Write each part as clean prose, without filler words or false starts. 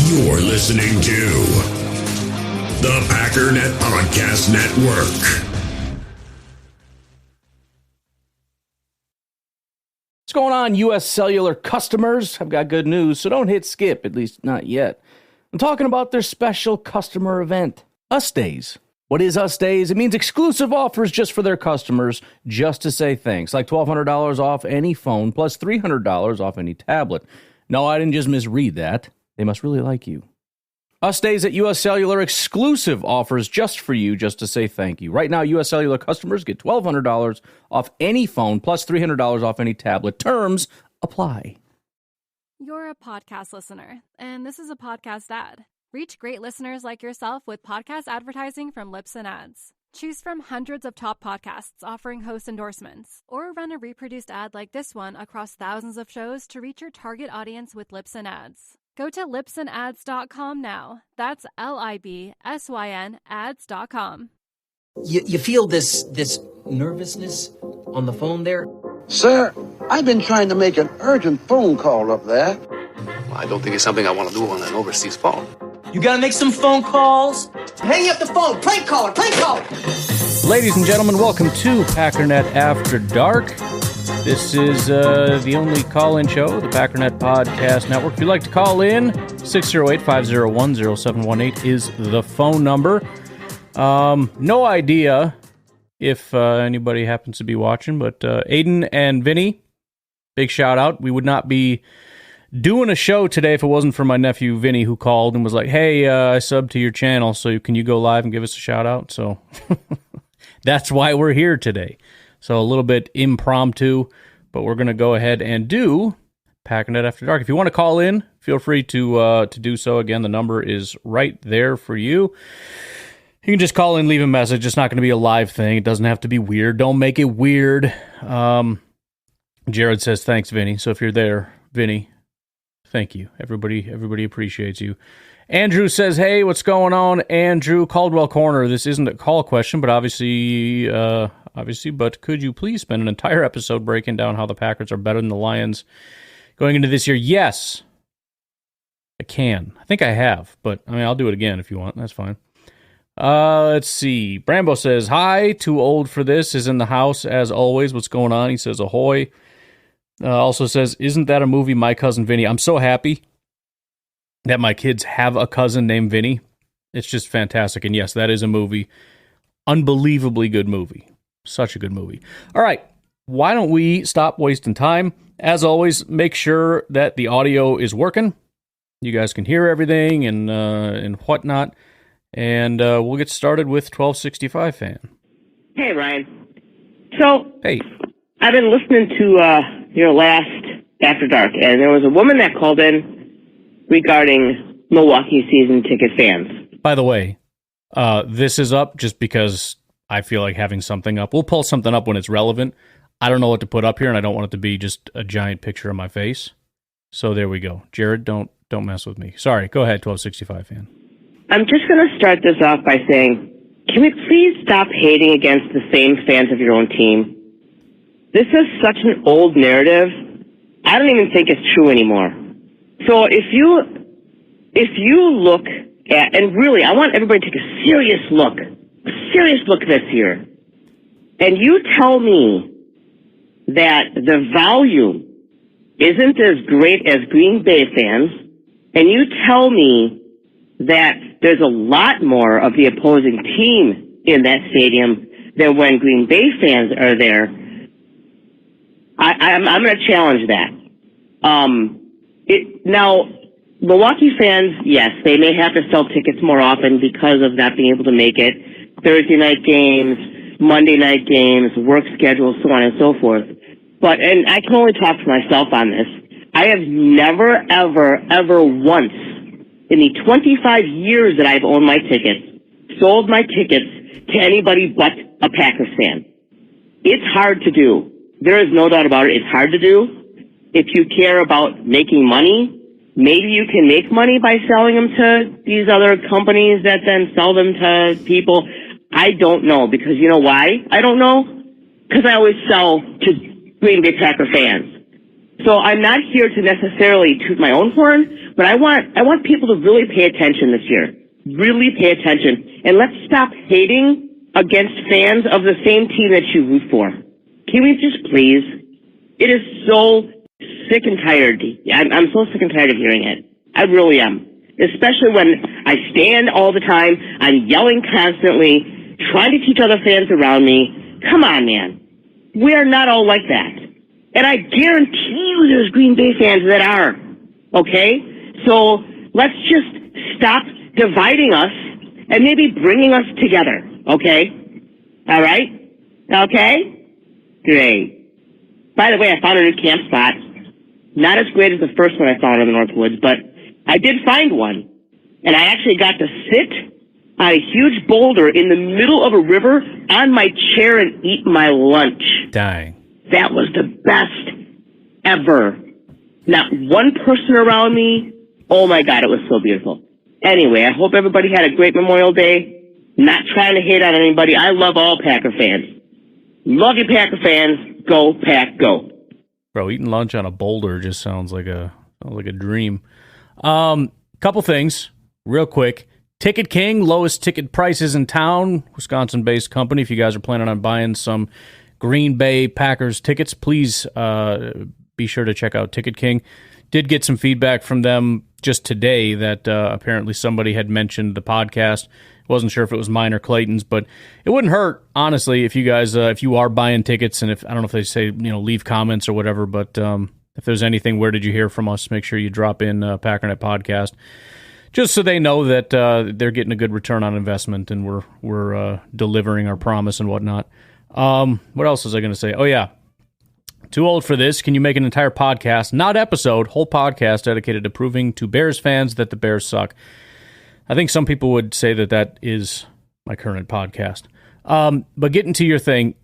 You're listening to the Packernet Podcast Network. What's going on, U.S. Cellular customers? I've got good news, so don't hit skip, at least not yet. I'm talking about their special customer event, Us Days. What is Us Days? It means exclusive offers just for their customers, just to say thanks, like $1,200 off any phone, plus $300 off any tablet. No, I didn't just misread that. They must really like you. Us Days at U.S. Cellular, exclusive offers just for you, just to say thank you. Right now, U.S. Cellular customers get $1,200 off any phone, plus $300 off any tablet. Terms apply. You're a podcast listener, and this is a podcast ad. Reach great listeners like yourself with podcast advertising from Lips and Ads. Choose from hundreds of top podcasts offering host endorsements, or run a reproduced ad like this one across thousands of shows to reach your target audience with Lips and Ads. Go to lipsandads.com now. That's LIBSYN ads.com. You feel this nervousness on the phone there? Sir, I've been trying to make an urgent phone call up there. Well, I don't think it's something I want to do on an overseas phone. You gotta make some phone calls. Hang up the phone. Prank caller. Ladies and gentlemen, welcome to Packernet After Dark. This is the only call-in show, the Packernet Podcast Network. If you'd like to call in, 608-501-0718 is the phone number. No idea if anybody happens to be watching, but Aiden and Vinny, big shout out. We would not be doing a show today if it wasn't for my nephew Vinny, who called and was like, hey, I subbed to your channel, so can you go live and give us a shout out? So that's why we're here today. So a little bit impromptu, but we're going to go ahead and do Packernet After Dark. If you want to call in, feel free to do so. Again, the number is right there for you. You can just call in, leave a message. It's not going to be a live thing. It doesn't have to be weird. Don't make it weird. Jared says, thanks, Vinny. So if you're there, Vinny, thank you. Everybody appreciates you. Andrew says, hey, what's going on? Andrew, Caldwell Corner. This isn't a call question, but obviously, but could you please spend an entire episode breaking down how the Packers are better than the Lions going into this year? Yes, I can. I think I have, but I mean, I'll do it again if you want. That's fine. Let's see. Brambo says, hi, too old for this, is in the house as always. What's going on? He says, ahoy. Also says, isn't that a movie, My Cousin Vinny? I'm so happy that my kids have a cousin named Vinny. It's just fantastic. And yes, that is a movie. Unbelievably good movie. Such a good movie. All right. Why don't we stop wasting time? As always, make sure that the audio is working. You guys can hear everything and whatnot. And we'll get started with 1265 fan. Hey, Ryan. So, hey, I've been listening to your last After Dark, and there was a woman that called in regarding Milwaukee season ticket fans. By the way, this is up just because I feel like having something up. We'll pull something up when it's relevant. I don't know what to put up here, and I don't want it to be just a giant picture of my face. So there we go. Jared, don't mess with me. Sorry, go ahead, 1265 fan. I'm just going to start this off by saying, can we please stop hating against the same fans of your own team? This is such an old narrative. I don't even think it's true anymore. So if you look at, and really, I want everybody to take a serious look this year, and you tell me that the volume isn't as great as Green Bay fans, and you tell me that there's a lot more of the opposing team in that stadium than when Green Bay fans are there, I'm going to challenge that. Now, Milwaukee fans, yes, they may have to sell tickets more often because of not being able to make it. Thursday night games, Monday night games, work schedules, so on and so forth. But, and I can only talk for myself on this, I have never, ever once in the 25 years that I've owned my tickets, sold my tickets to anybody but a Packers fan. It's hard to do. There is no doubt about it. It's hard to do. If you care about making money, maybe you can make money by selling them to these other companies that then sell them to people. I don't know, because you know why I don't know? Because I always sell to Green Bay Packer fans. So I'm not here to necessarily toot my own horn, but I want people to really pay attention this year. Really pay attention. And let's stop hating against fans of the same team that you root for. Can we just please? It is so sick and tired. I'm so sick and tired of hearing it. I really am. Especially when I stand all the time, I'm yelling constantly, trying to teach other fans around me. Come on, man. We are not all like that. And I guarantee you there's Green Bay fans that are. Okay? So let's just stop dividing us and maybe bringing us together. Okay? All right? Okay? Great. By the way, I found a new camp spot. Not as great as the first one I found in the Northwoods, but I did find one. And I actually got to sit on a huge boulder in the middle of a river on my chair and eat my lunch. Dang. That was the best ever. Not one person around me. Oh my God, it was so beautiful. Anyway, I hope everybody had a great Memorial Day. Not trying to hate on anybody. I love all Packer fans. Love you, Packer fans. Go, Pack, go. Bro, eating lunch on a boulder just sounds like a dream. Couple things, real quick. Ticket King, lowest ticket prices in town, Wisconsin-based company. If you guys are planning on buying some Green Bay Packers tickets, please be sure to check out Ticket King. Did get some feedback from them just today that apparently somebody had mentioned the podcast. Wasn't sure if it was mine or Clayton's, but it wouldn't hurt, honestly, if you guys, if you are buying tickets, and if, I don't know if they say, leave comments or whatever, but if there's anything, where did you hear from us? Make sure you drop in Packernet Podcast, just so they know that they're getting a good return on investment and we're delivering our promise and whatnot. What else was I going to say? Oh, yeah. Too old for this. Can you make an entire podcast, not episode, whole podcast dedicated to proving to Bears fans that the Bears suck? I think some people would say that is my current podcast. But getting to your thing,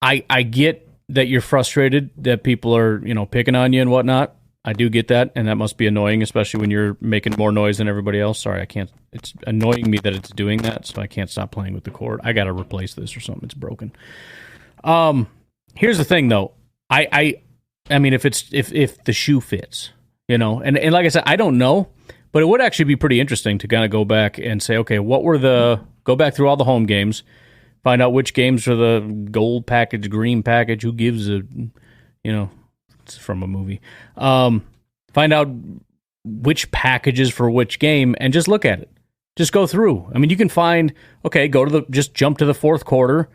I get that you're frustrated that people are, picking on you and whatnot. I do get that, and that must be annoying, especially when you're making more noise than everybody else. Sorry, I can't. It's annoying me that it's doing that, so I can't stop playing with the cord. I got to replace this or something. It's broken. Here's the thing, though. I mean, if the shoe fits, and like I said, I don't know, but it would actually be pretty interesting to kind of go back and say, okay, go back through all the home games, find out which games are the gold package, green package, who gives a, it's from a movie. Find out which packages for which game and just look at it. Just go through. I mean, you can find, okay, just jump to the fourth quarter,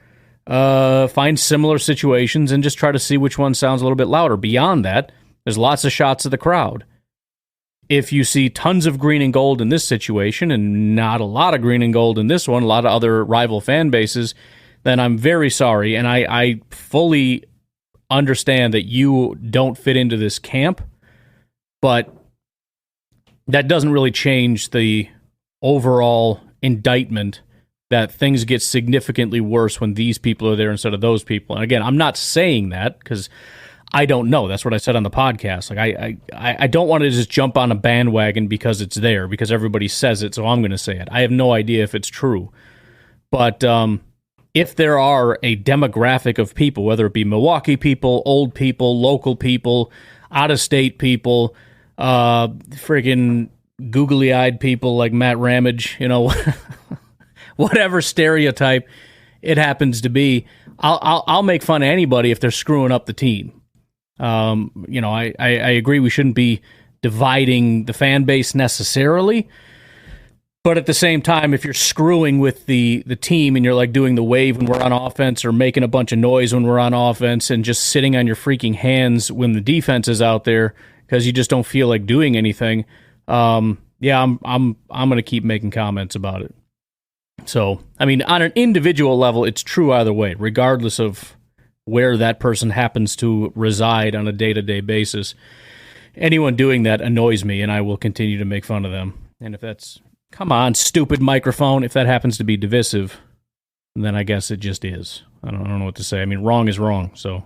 find similar situations and just try to see which one sounds a little bit louder. Beyond that, there's lots of shots of the crowd. If you see tons of green and gold in this situation and not a lot of green and gold in this one, a lot of other rival fan bases, then I'm very sorry. And I fully understand that you don't fit into this camp, but that doesn't really change the overall indictment that things get significantly worse when these people are there instead of those people. And again, I'm not saying that because I don't know. That's what I said on the podcast. Like I don't want to just jump on a bandwagon because it's there, because everybody says it, so I'm going to say it. I have no idea if it's true. But if there are a demographic of people, whether it be Milwaukee people, old people, local people, out-of-state people, friggin' googly-eyed people like Matt Ramage, whatever stereotype it happens to be, I'll make fun of anybody if they're screwing up the team. I agree we shouldn't be dividing the fan base necessarily, but at the same time, if you're screwing with the team and you're like doing the wave when we're on offense or making a bunch of noise when we're on offense and just sitting on your freaking hands when the defense is out there because you just don't feel like doing anything, I'm going to keep making comments about it. So, I mean, on an individual level, it's true either way, regardless of where that person happens to reside on a day-to-day basis. Anyone doing that annoys me, and I will continue to make fun of them. And if that's, come on, stupid microphone, if that happens to be divisive, then I guess it just is. I don't know what to say. I mean, wrong is wrong, so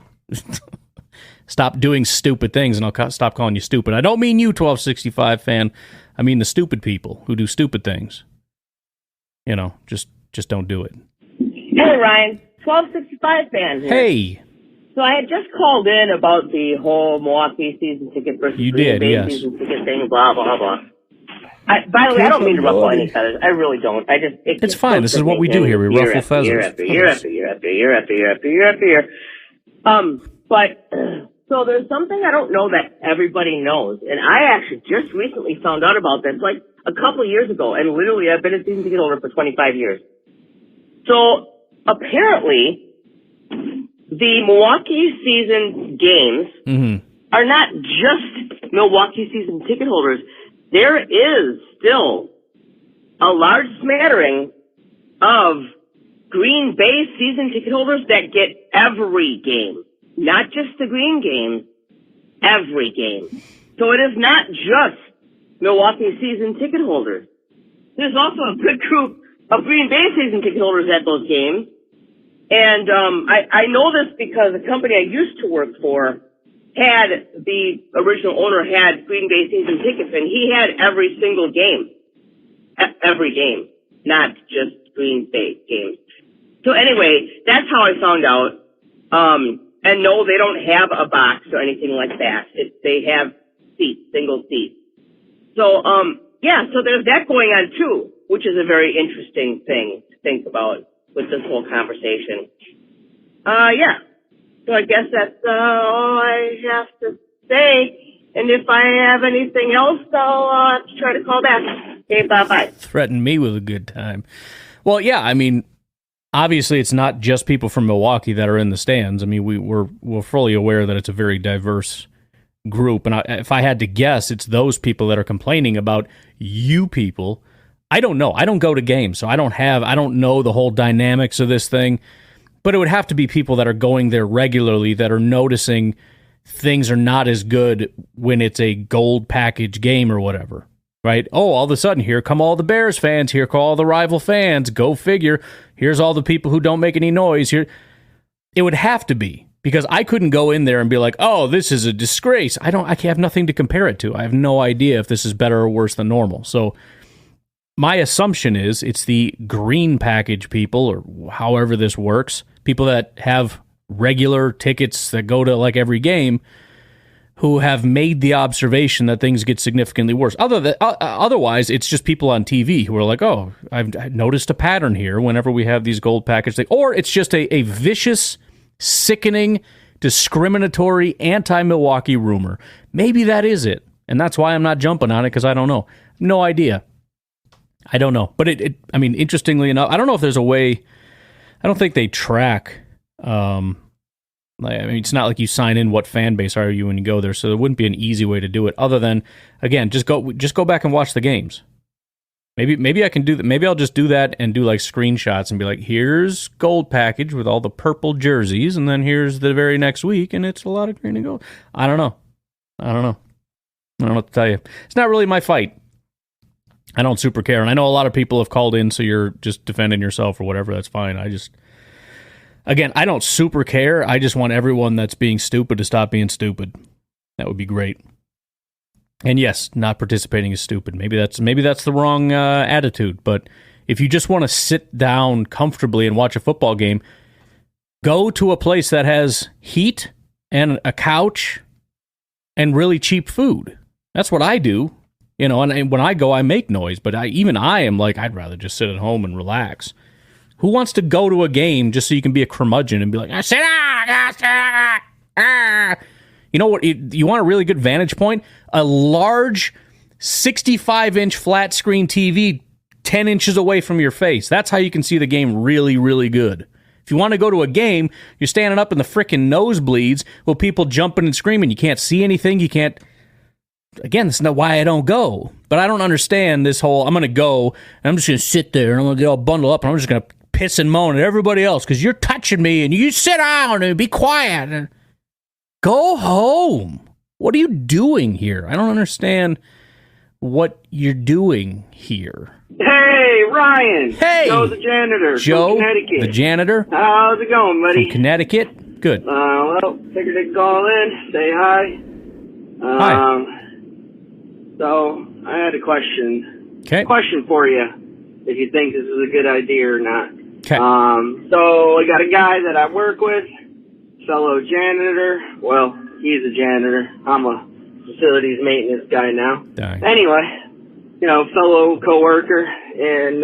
stop doing stupid things, and I'll stop calling you stupid. I don't mean you, 1265 fan. I mean the stupid people who do stupid things. Just don't do it. Hey, Ryan. 1265 fan here. Hey. So I had just called in about the whole Milwaukee season ticket versus Green Bay season ticket thing, blah, blah, blah. By the way, I don't mean to ruffle any feathers. I really don't. It's fine. This is what we do here. We ruffle feathers. Year after year after year after year after year after year after year. But so there's something I don't know that everybody knows, and I actually just recently found out about this, like a couple of years ago, and literally I've been a season ticket holder for 25 years. So apparently, the Milwaukee season games are not just Milwaukee season ticket holders. There is still a large smattering of Green Bay season ticket holders that get every game, not just the Green games, every game. So it is not just Milwaukee season ticket holders. There's also a good group of Green Bay season ticket holders at those games. And I know this because the company I used to work for had, the original owner had Green Bay season tickets, and he had every single game. Every game, not just Green Bay games. So anyway, that's how I found out. And no, they don't have a box or anything like that. They have seats, single seats. So, so there's that going on too, which is a very interesting thing to think about with this whole conversation. So I guess that's all I have to say. And if I have anything else, I'll have to try to call back. Okay, bye-bye. Threaten me with a good time. Well, yeah, I mean, obviously it's not just people from Milwaukee that are in the stands. I mean, we're fully aware that it's a very diverse group. And if I had to guess, it's those people that are complaining about you people. I don't know. I don't go to games, so I don't know the whole dynamics of this thing. But it would have to be people that are going there regularly that are noticing things are not as good when it's a gold package game or whatever, right? Oh, all of a sudden, here come all the Bears fans. Here come all the rival fans. Go figure. Here's all the people who don't make any noise. Here, it would have to be, because I couldn't go in there and be like, oh, this is a disgrace. I have nothing to compare it to. I have no idea if this is better or worse than normal. So my assumption is it's the green package people, or however this works, people that have regular tickets that go to like every game, who have made the observation that things get significantly worse. Otherwise, it's just people on TV who are like, oh, I've noticed a pattern here whenever we have these gold package things. Or it's just a vicious, sickening, discriminatory, anti-Milwaukee rumor. Maybe that is it. And that's why I'm not jumping on it, because I don't know. No idea. I don't know. But I mean, interestingly enough, I don't know if there's a way. I don't think they track. I mean, it's not like you sign in what fan base are you when you go there, so there wouldn't be an easy way to do it other than, again, just go back and watch the games. Maybe I can do that. Maybe I'll just do that and do like screenshots and be like, here's gold package with all the purple jerseys, and then here's the very next week, and it's a lot of green and gold. I don't know what to tell you. It's not really my fight. I don't super care. And I know a lot of people have called in, so you're just defending yourself or whatever. That's fine. Again, I don't super care. I just want everyone that's being stupid to stop being stupid. That would be great. And yes, not participating is stupid. Maybe that's the wrong attitude. But if you just want to sit down comfortably and watch a football game, go to a place that has heat and a couch and really cheap food. That's what I do. You know, and when I go, I make noise, but I am like, I'd rather just sit at home and relax. Who wants to go to a game just so you can be a curmudgeon and be like, sit down, You know what? You want a really good vantage point? A large 65-inch flat screen TV 10 inches away from your face. That's how you can see the game really, really good. If you want to go to a game, you're standing up in the frickin' nosebleeds with people jumping and screaming. You can't see anything. You can't. Again, that's not why I don't go. But I don't understand this whole, I'm going to go, and I'm just going to sit there, and I'm going to get all bundled up, and I'm just going to piss and moan at everybody else because you're touching me, and you sit down and be quiet. And go home. What are you doing here? I don't understand what you're doing here. Hey, Ryan. Hey. Joe the janitor. Joe from Connecticut. the janitor. How's it going, buddy? From Connecticut. Good. Well, figured I'd call in, say hi. Hi. So, I had a question. Okay. Question for you, if you think this is a good idea or not. Okay. So, I got a guy that I work with. fellow janitor. Well, he's a janitor. I'm a facilities maintenance guy now. Dang. Anyway, fellow coworker, and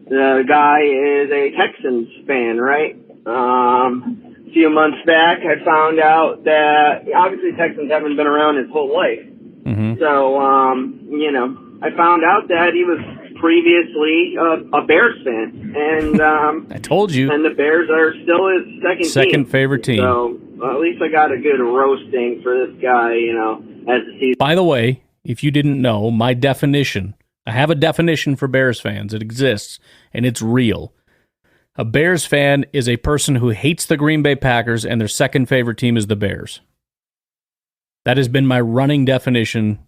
the guy is a Texans fan, right? A few months back, I found out that obviously Texans haven't been around his whole life. Mm-hmm. So, I found out that he was previously a Bears fan, and I told you. And the Bears are still his second favorite team. So at least I got a good roasting for this guy, as the season. By the way, if you didn't know, my definition, I have a definition for Bears fans. It exists, and it's real. A Bears fan is a person who hates the Green Bay Packers, and their second favorite team is the Bears. That has been my running definition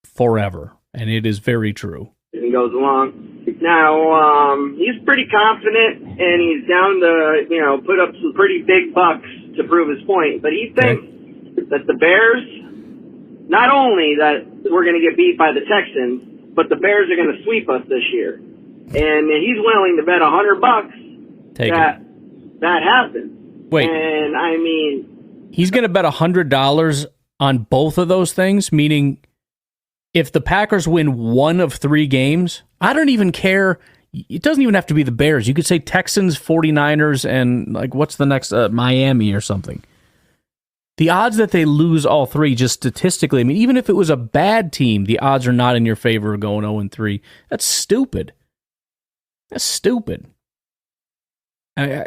forever, and it is very true. It goes along. Now, he's pretty confident, and he's down to, put up some pretty big bucks to prove his point. But he thinks that the Bears, not only that we're going to get beat by the Texans, but the Bears are going to sweep us this year. And he's willing to bet $100 that happens. Wait. And I mean, he's going to bet $100 on both of those things, meaning if the Packers win one of 3 games, I don't even care. It doesn't even have to be the Bears. You could say Texans, 49ers, and what's the next, Miami or something. The odds that they lose all 3, just statistically, I mean, even if it was a bad team, the odds are not in your favor of going 0-3. That's stupid. That's stupid. I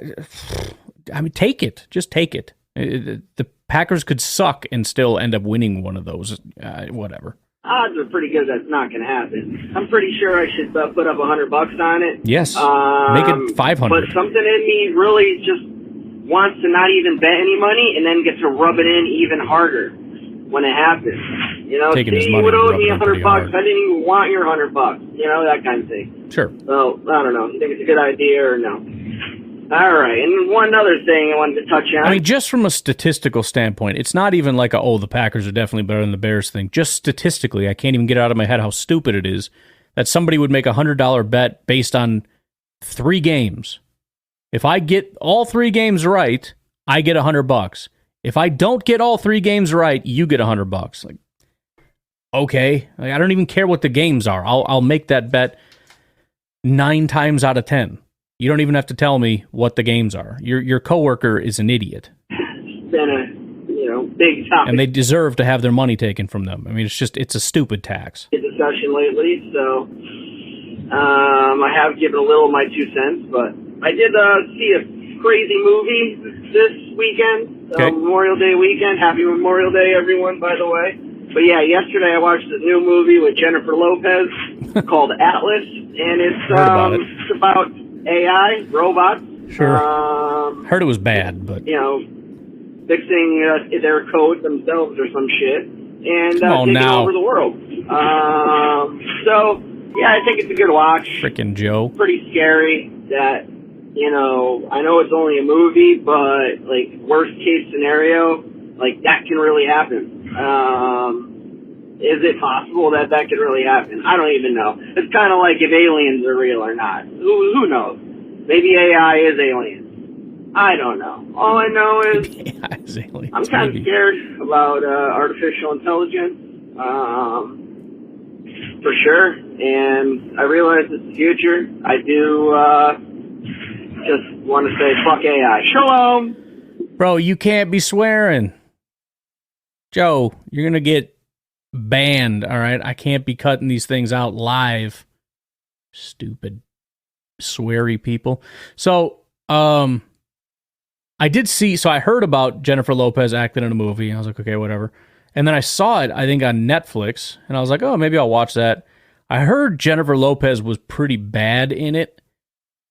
mean, take it. Just take it. The Packers could suck and still end up winning one of those. Whatever. Odds are pretty good that's not going to happen. I'm pretty sure I should put up $100 on it. Yes. Make it 500. But something in me really just wants to not even bet any money and then get to rub it in even harder when it happens. You would owe me $100. I didn't even want your $100. That kind of thing. Sure. So, I don't know. You think it's a good idea or no? All right. And one other thing I wanted to touch on. I mean, just from a statistical standpoint, it's not even like the Packers are definitely better than the Bears thing. Just statistically, I can't even get out of my head how stupid it is that somebody would make a $100 bet based on 3 games. If I get all 3 games right, I get $100. If I don't get all 3 games right, you get $100. Okay, I don't even care what the games are. I'll make that bet 9 times out of 10. You don't even have to tell me what the games are. Your coworker is an idiot. It's been a big topic. And they deserve to have their money taken from them. I mean, it's a stupid tax. Discussion lately, so I have given a little of my 2 cents, but I did see a crazy movie this weekend, Memorial Day weekend. Happy Memorial Day, everyone, by the way. But yeah, yesterday I watched a new movie with Jennifer Lopez called Atlas, and it's about AI, robots. Sure. Heard it was bad, but fixing their code themselves or some shit, and taking over the world. So yeah, I think it's a good watch. Frickin' Joe. Pretty scary that I know it's only a movie, but worst case scenario, that can really happen. Is it possible that could really happen? I don't even know. It's kind of like if aliens are real or not. Who knows? Maybe AI is aliens. I don't know. All I know is AI is aliens. I'm kind of scared about artificial intelligence, for sure. And I realize it's the future. I do just want to say fuck AI. Shalom! Bro, you can't be swearing. Joe, you're going to get banned, all right? I can't be cutting these things out live. Stupid, sweary people. So, I heard about Jennifer Lopez acting in a movie. I was like, okay, whatever. And then I saw it, I think, on Netflix. And I was like, oh, maybe I'll watch that. I heard Jennifer Lopez was pretty bad in it.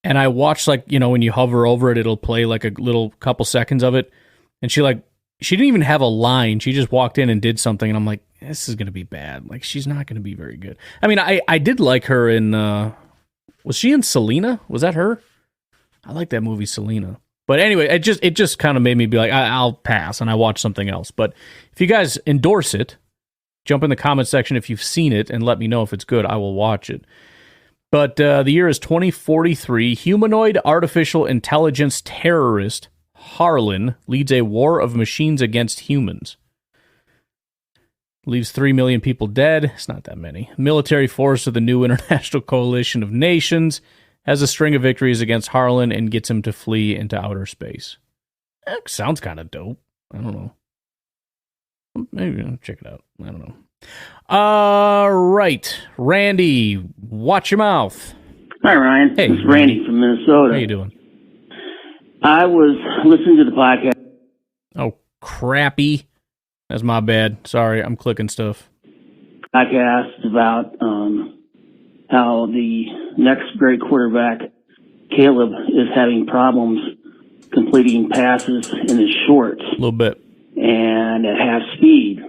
And I watched, when you hover over it, it'll play a little couple seconds of it. And she didn't even have a line. She just walked in and did something. And I'm like, this is going to be bad. She's not going to be very good. I mean, I did like her in, was she in Selena? Was that her? I like that movie, Selena. But anyway, it just kind of made me be like, I'll pass, and I watch something else. But if you guys endorse it, jump in the comment section if you've seen it and let me know if it's good. I will watch it. But the year is 2043. Humanoid artificial intelligence terrorist Harlan leads a war of machines against humans. Leaves 3 million people dead. It's not that many. Military force of the new international coalition of nations has a string of victories against Harlan and gets him to flee into outer space. Sounds kind of dope. I don't know. Maybe I'll check it out. I don't know. All right. Randy, watch your mouth. Hi, Ryan. Hey, this is Randy from Minnesota. How you doing? I was listening to the podcast. Oh, crappy. That's my bad. Sorry, I'm clicking stuff. Podcast about how the next great quarterback, Caleb, is having problems completing passes in his shorts. A little bit. And at half speed.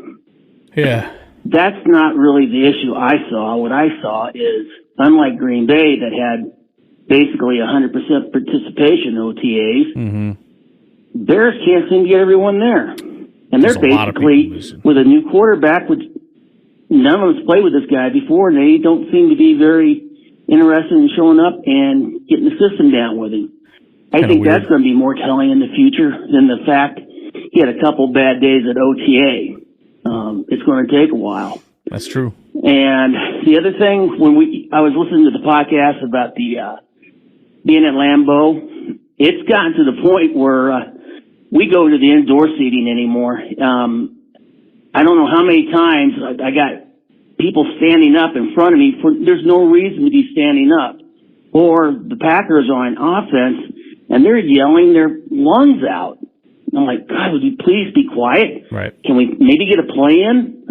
Yeah. That's not really the issue I saw. What I saw is, unlike Green Bay that had basically 100% participation in OTAs, Bears can't seem to get everyone there. And they're basically, with a new quarterback, which none of us played with this guy before, and they don't seem to be very interested in showing up and getting the system down with him. I think that's going to be more telling in the future than the fact he had a couple bad days at OTA. It's going to take a while. That's true. And the other thing, I was listening to the podcast about the being at Lambeau, it's gotten to the point where we go to the indoor seating anymore. I don't know how many times I got people standing up in front of me. There's no reason to be standing up. Or the Packers are on offense, and they're yelling their lungs out. I'm like, God, would you please be quiet? Right. Can we maybe get a play in?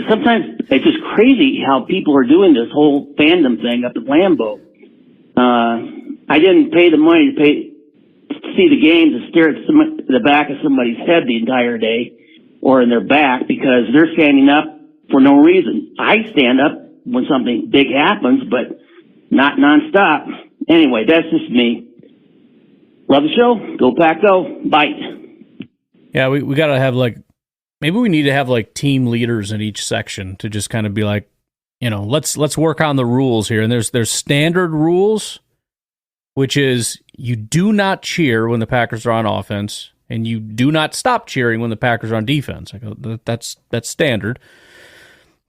Sometimes it's just crazy how people are doing this whole fandom thing up at Lambeau. I didn't pay the money to see the games and stare at the back of somebody's head the entire day or in their back because they're standing up for no reason. I stand up when something big happens, but not nonstop. Anyway, that's just me. Love the show. Go Pack Go. Bye. Yeah, we got to have maybe we need to have team leaders in each section to just kind of be like, let's work on the rules here. And there's standard rules, which is you do not cheer when the Packers are on offense, and you do not stop cheering when the Packers are on defense. That's standard.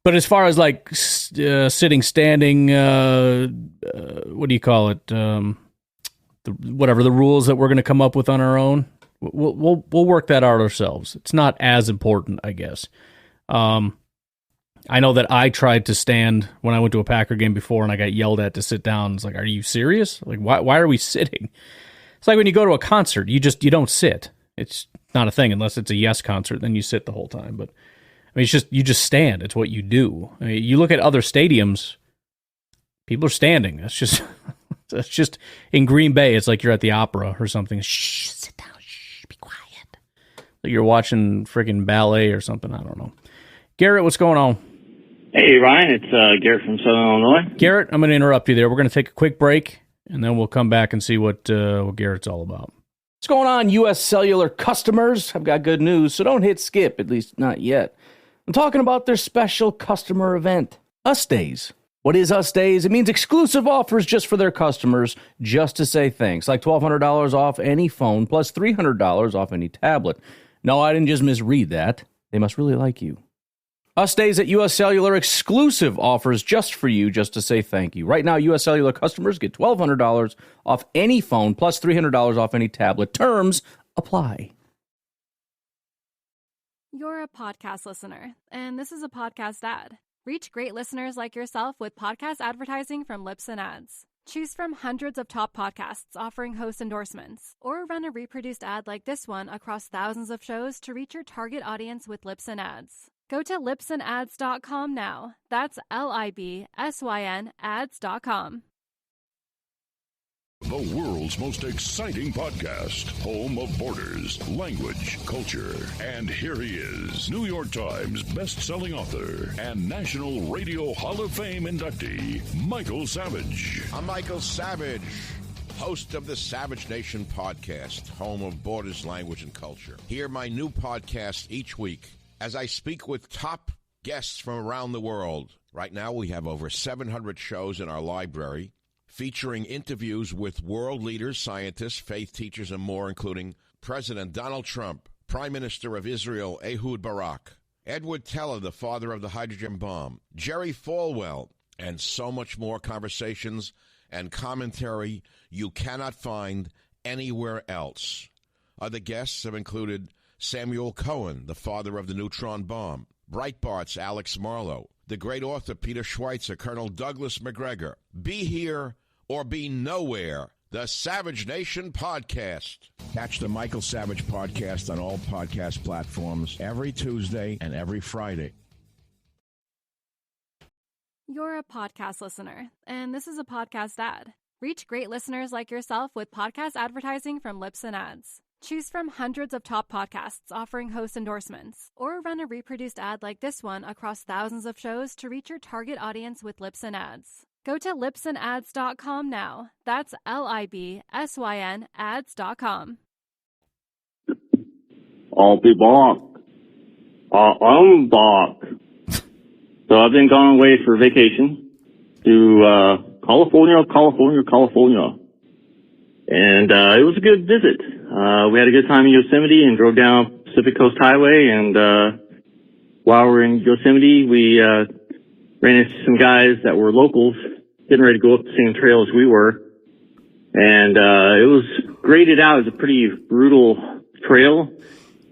But as far as sitting, standing, what do you call it? Whatever the rules that we're going to come up with on our own, we'll work that out ourselves. It's not as important, I guess. I know that I tried to stand when I went to a Packer game before, and I got yelled at to sit down. It's like, are you serious? Why are we sitting? It's like when you go to a concert, you don't sit. It's not a thing unless it's a Yes concert. Then you sit the whole time. But I mean, you just stand. It's what you do. I mean, you look at other stadiums, people are standing. That's just in Green Bay. It's like you're at the opera or something. Shh, sit down. Shh, be quiet. Like you're watching freaking ballet or something. I don't know. Garrett, what's going on? Hey, Ryan. It's Garrett from Southern Illinois. Garrett, I'm going to interrupt you there. We're going to take a quick break, and then we'll come back and see what Garrett's all about. What's going on, U.S. Cellular customers? I've got good news, so don't hit skip, at least not yet. I'm talking about their special customer event, Us Days. What is Us Days? It means exclusive offers just for their customers, just to say thanks, like $1,200 off any phone, plus $300 off any tablet. No, I didn't just misread that. They must really like you. Us Days at U.S. Cellular, exclusive offers just for you, just to say thank you. Right now, U.S. Cellular customers get $1,200 off any phone, plus $300 off any tablet. Terms apply. You're a podcast listener, and this is a podcast ad. Reach great listeners like yourself with podcast advertising from Lips and Ads. Choose from hundreds of top podcasts offering host endorsements, or run a reproduced ad like this one across thousands of shows to reach your target audience with Lips and Ads. Go to lipsandads.com now. That's LIBSYN ads.com. The world's most exciting podcast, home of borders, language, culture. And here he is, New York Times best-selling author and National Radio Hall of Fame inductee, Michael Savage. I'm Michael Savage, host of the Savage Nation podcast, home of borders, language, and culture. Hear my new podcast each week as I speak with top guests from around the world. Right now, we have over 700 shows in our library, featuring interviews with world leaders, scientists, faith teachers, and more, including President Donald Trump, Prime Minister of Israel Ehud Barak, Edward Teller, the father of the hydrogen bomb, Jerry Falwell, and so much more conversations and commentary you cannot find anywhere else. Other guests have included Samuel Cohen, the father of the neutron bomb, Breitbart's Alex Marlow, the great author Peter Schweitzer, Colonel Douglas McGregor. Be here or be nowhere. The Savage Nation Podcast. Catch the Michael Savage Podcast on all podcast platforms every Tuesday and every Friday. You're a podcast listener, and this is a podcast ad. Reach great listeners like yourself with podcast advertising from Lips and Ads. Choose from hundreds of top podcasts offering host endorsements, or run a reproduced ad like this one across thousands of shows to reach your target audience with Lips and Ads. Go to lipsandads.com now. That's LIBSYN ads.com. I'll be back. I'm back. So I've been gone away for vacation to California. And it was a good visit. We had a good time in Yosemite and drove down Pacific Coast Highway. And while we were in Yosemite, we ran into some guys that were locals getting ready to go up the same trail as we were. And it was graded out as a pretty brutal trail.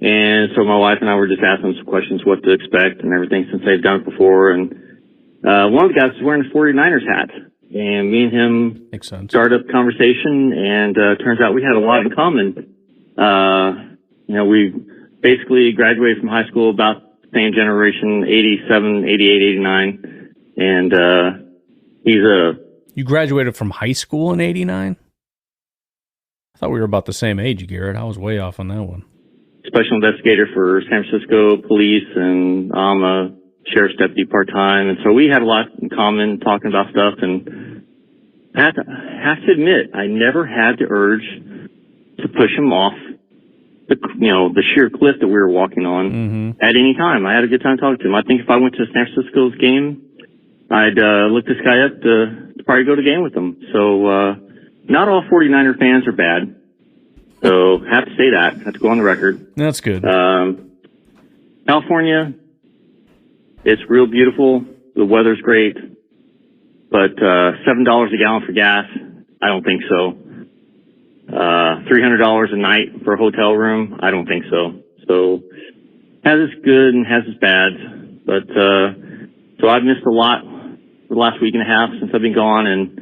And so my wife and I were just asking some questions, what to expect and everything, since they've done it before. And one of the guys was wearing a 49ers hat. And me and him started up a conversation, and turns out we had a lot in common. We basically graduated from high school about the same generation, 87, 88, 89. And You graduated from high school in 89? I thought we were about the same age, Garrett. I was way off on that one. Special investigator for San Francisco police, and I'm a sheriff's deputy part-time. And so we had a lot in common talking about stuff. And I have to admit, I never had the urge to push him off the sheer cliff that we were walking on at any time. I had a good time talking to him. I think if I went to San Francisco's game, I'd look this guy up to probably go to game with him. So not all 49er fans are bad. So have to say that. Have to go on the record. That's good. California, it's real beautiful. The weather's great. But $7 a gallon for gas, I don't think so. $300 a night for a hotel room, I don't think so. So has its good and has its bad. But so I've missed a lot for the last week and a half since I've been gone, and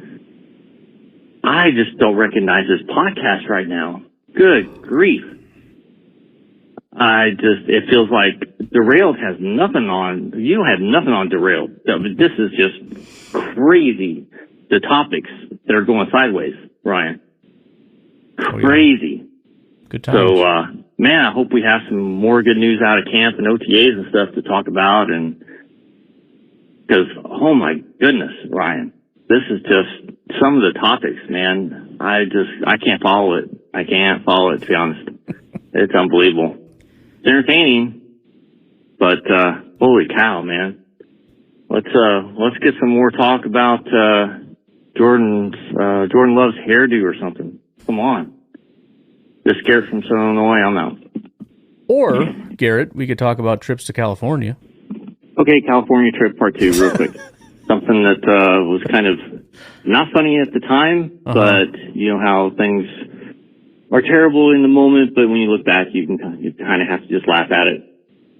I just don't recognize this podcast right now. Good grief. It feels like Derailed has nothing on, you have nothing on Derailed. This is just crazy, the topics that are going sideways, Ryan. Crazy. Good times. So, man, I hope we have some more good news out of camp and OTAs and stuff to talk about. And because, oh my goodness, Ryan, this is just some of the topics, man. I can't follow it. I can't follow it, to be honest. It's unbelievable. It's entertaining, but holy cow, man. Let's get some more talk about Jordan Love's hairdo or something. Come on. Just Garrett from Southern Illinois, I'm out. Or, Garrett, we could talk about trips to California. Okay, California trip part 2, real quick. Something that was kind of not funny at the time, but you know how things are terrible in the moment, but when you look back, you kind of have to just laugh at it.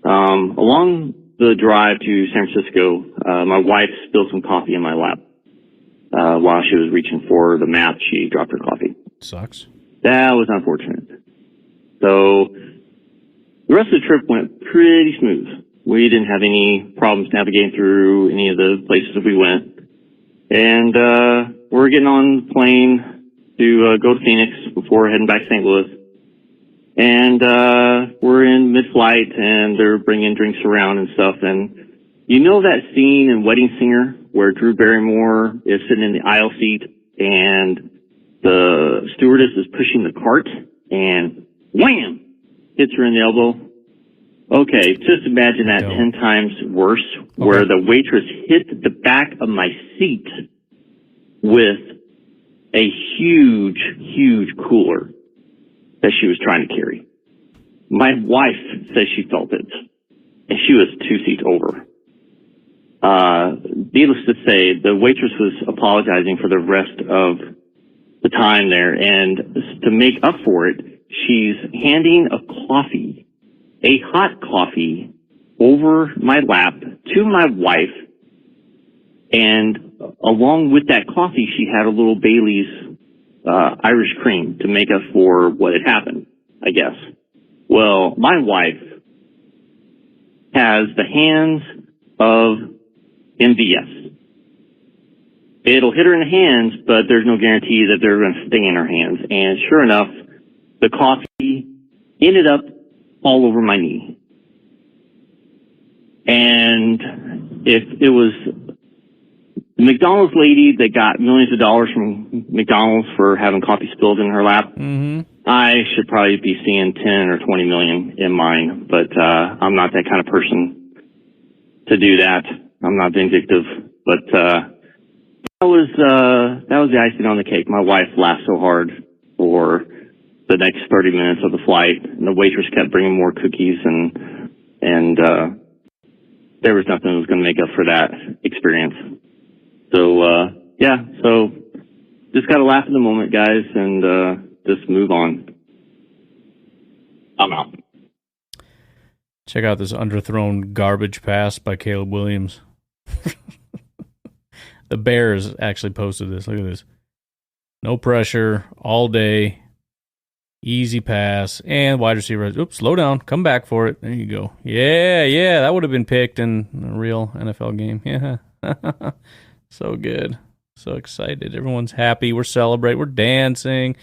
Along the drive to San Francisco, my wife spilled some coffee in my lap. While she was reaching for the map, she dropped her coffee. Sucks. That was unfortunate. So the rest of the trip went pretty smooth. We didn't have any problems navigating through any of the places that we went. And we're getting on the plane to go to Phoenix before heading back to St. Louis. And we're in mid-flight, and they're bringing drinks around and stuff. And you know that scene in Wedding Singer where Drew Barrymore is sitting in the aisle seat and the stewardess is pushing the cart and wham! Hits her in the elbow. Okay, just imagine that 10 times worse, where the waitress hit the back of my seat with a huge, huge cooler that she was trying to carry. My wife says she felt it, and she was 2 seats over. Needless to say, the waitress was apologizing for the rest of the time there, and to make up for it, she's handing a hot coffee, over my lap to my wife, and along with that coffee, she had a little Bailey's Irish cream to make up for what had happened, I guess. Well, my wife has the hands of MVS. It'll hit her in the hands, but there's no guarantee that they're going to stay in her hands. And sure enough, the coffee ended up all over my knee. And if it was the McDonald's lady that got millions of dollars from McDonald's for having coffee spilled in her lap, I should probably be seeing 10 or 20 million in mine. But I'm not that kind of person to do that. I'm not vindictive. But that was the icing on the cake. My wife laughed so hard for the next 30 minutes of the flight, and the waitress kept bringing more cookies, and there was nothing that was going to make up for that experience. So, so just got to laugh at the moment, guys, and just move on. I'm out. Check out this underthrown garbage pass by Caleb Williams. The Bears actually posted this. Look at this. No pressure, all day, easy pass, and wide receiver. Oops, slow down. Come back for it. There you go. Yeah, that would have been picked in a real NFL game. Yeah. So good. So excited. Everyone's happy. We're celebrating. We're dancing.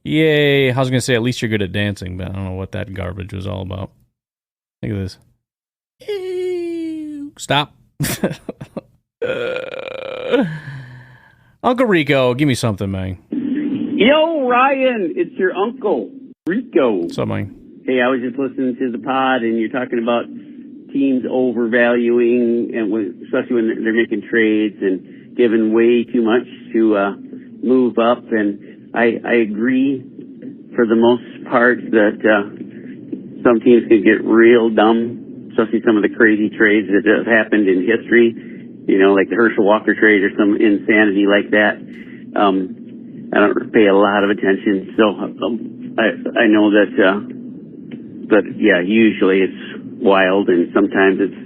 Yay. I was going to say, at least you're good at dancing, but I don't know what that garbage was all about. Look at this. Ew. Stop. Uncle Rico, give me something, man. Yo, Ryan, it's your uncle, Rico. What's up, man? Hey, I was just listening to the pod, and you're talking about teams overvaluing, and especially when they're making trades and giving way too much to move up. And I agree for the most part that some teams can get real dumb, especially some of the crazy trades that have happened in history. You know, like the Herschel Walker trade or some insanity like that. I don't pay a lot of attention, so I know that, but yeah, usually it's wild, and sometimes it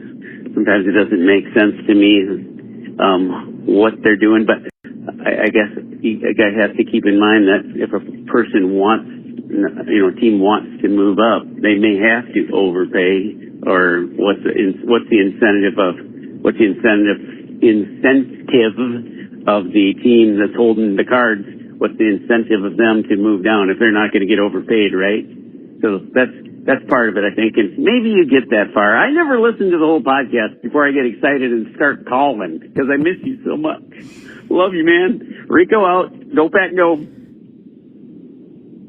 doesn't make sense to me what they're doing. But I guess a guy has to keep in mind that if a person wants, a team wants to move up, they may have to overpay. Or what's the incentive of the team that's holding the cards? What's the incentive of them to move down if they're not going to get overpaid, right? So that's part of it, I think. And maybe you get that far. I never listen to the whole podcast before I get excited and start calling because I miss you so much. Love you, man. Rico out. Go Pack, go.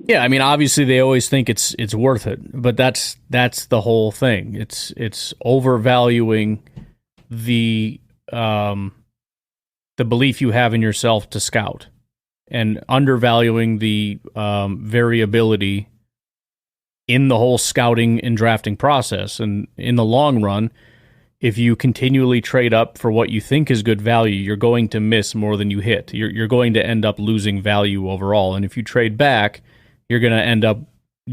Yeah, I mean, obviously they always think it's worth it, but that's the whole thing. It's overvaluing the belief you have in yourself to scout, and undervaluing the variability in the whole scouting and drafting process. And in the long run, if you continually trade up for what you think is good value, you're going to miss more than you hit. You're going to end up losing value overall. And if you trade back, you're going to end up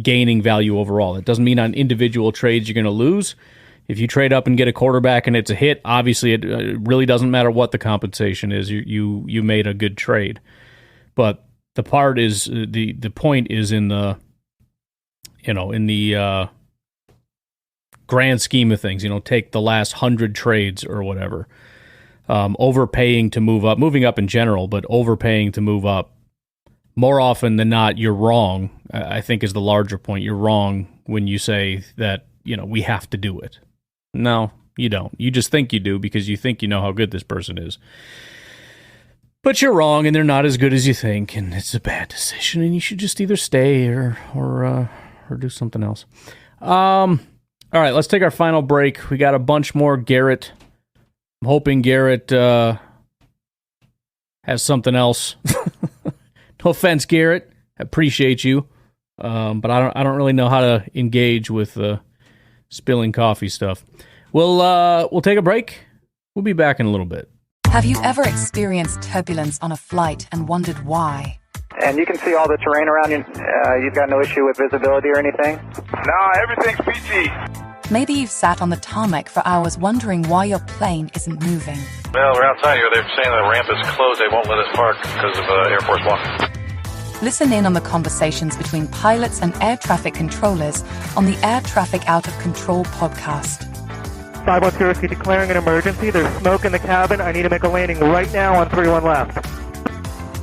gaining value overall. It doesn't mean on individual trades you're going to lose. If you trade up and get a quarterback and it's a hit, obviously it really doesn't matter what the compensation is. You made a good trade. But the part is the point is in the grand scheme of things. Take the last 100 trades or whatever. Overpaying to move up, moving up in general, but overpaying to move up. More often than not, you're wrong, I think is the larger point. You're wrong when you say that, we have to do it. No, you don't. You just think you do because you think you know how good this person is. But you're wrong, and they're not as good as you think, and it's a bad decision, and you should just either stay or do something else. All right, let's take our final break. We got a bunch more Garrett. I'm hoping Garrett has something else No offense, Garrett. I appreciate you. But I don't really know how to engage with spilling coffee stuff. We'll take a break. We'll be back in a little bit. Have you ever experienced turbulence on a flight and wondered why? And you can see all the terrain around you. You've got no issue with visibility or anything? No, everything's PG. Maybe you've sat on the tarmac for hours wondering why your plane isn't moving. Well, we're outside here. They're saying the ramp is closed. They won't let us park because of Air Force One. Listen in on the conversations between pilots and air traffic controllers on the Air Traffic Out of Control podcast. 510 Whiskey declaring an emergency. There's smoke in the cabin. I need to make a landing right now on 31 left.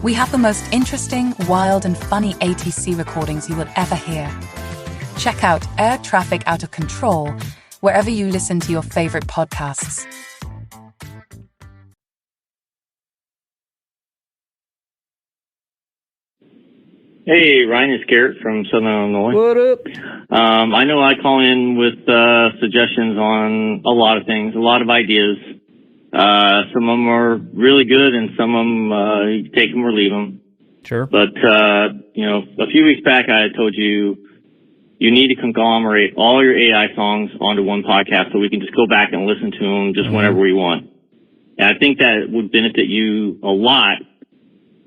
We have the most interesting, wild, and funny ATC recordings you will ever hear. Check out Air Traffic Out of Control wherever you listen to your favorite podcasts. Hey, Ryan, it's Garrett from Southern Illinois. What up? I know I call in with suggestions on a lot of things, a lot of ideas. Some of them are really good, and some of them you take them or leave them. Sure. But a few weeks back, I had told you need to conglomerate all your AI songs onto one podcast so we can just go back and listen to them just whenever we want. And I think that would benefit you a lot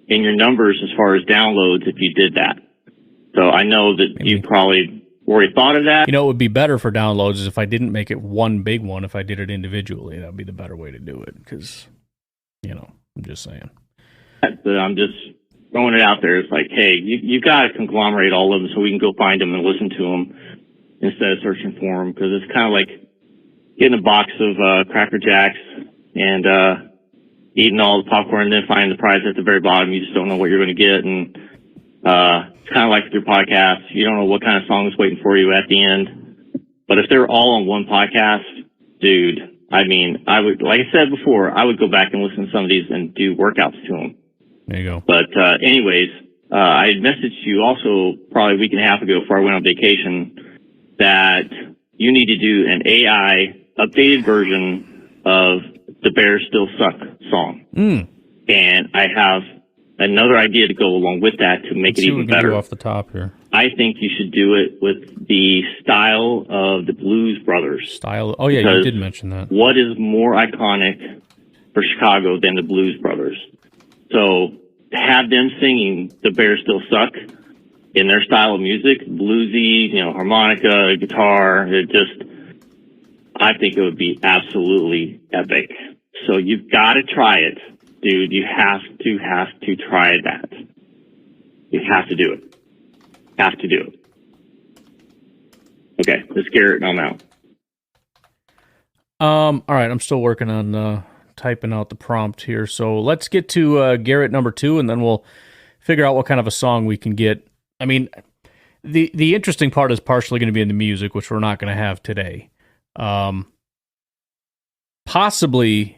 in your numbers as far as downloads if you did that. So I know that you probably already thought of that. You know, it would be better for downloads is if I didn't make it one big one. If I did it individually, that would be the better way to do it. Because, I'm just saying. But I'm just throwing it out there. It's like, hey, you got to conglomerate all of them so we can go find them and listen to them instead of searching for them. Because it's kind of like getting a box of Cracker Jacks and eating all the popcorn and then finding the prize at the very bottom. You just don't know what you're going to get. And it's kind of like with your podcast. You don't know what kind of song is waiting for you at the end. But if they're all on one podcast, dude, I mean, I would, like I said before, I would go back and listen to some of these and do workouts to them. There you go. But anyways, I had messaged you also probably a week and a half ago before I went on vacation that you need to do an AI updated version of the Bears Still Suck song. And I have another idea to go along with that to make it even better. Off the top here. I think you should do it with the style of the Blues Brothers. Style? Oh, yeah, you did mention that. What is more iconic for Chicago than the Blues Brothers? So have them singing the Bears Still Suck in their style of music, bluesy, harmonica, guitar. I think it would be absolutely epic. So you've got to try it, dude. You have to try that. You have to do it. Have to do it. Okay, this is Garrett, and I'm out. All right, I'm still working on typing out the prompt here. So let's get to Garrett number 2, and then we'll figure out what kind of a song we can get. I mean, the interesting part is partially going to be in the music, which we're not going to have today. Possibly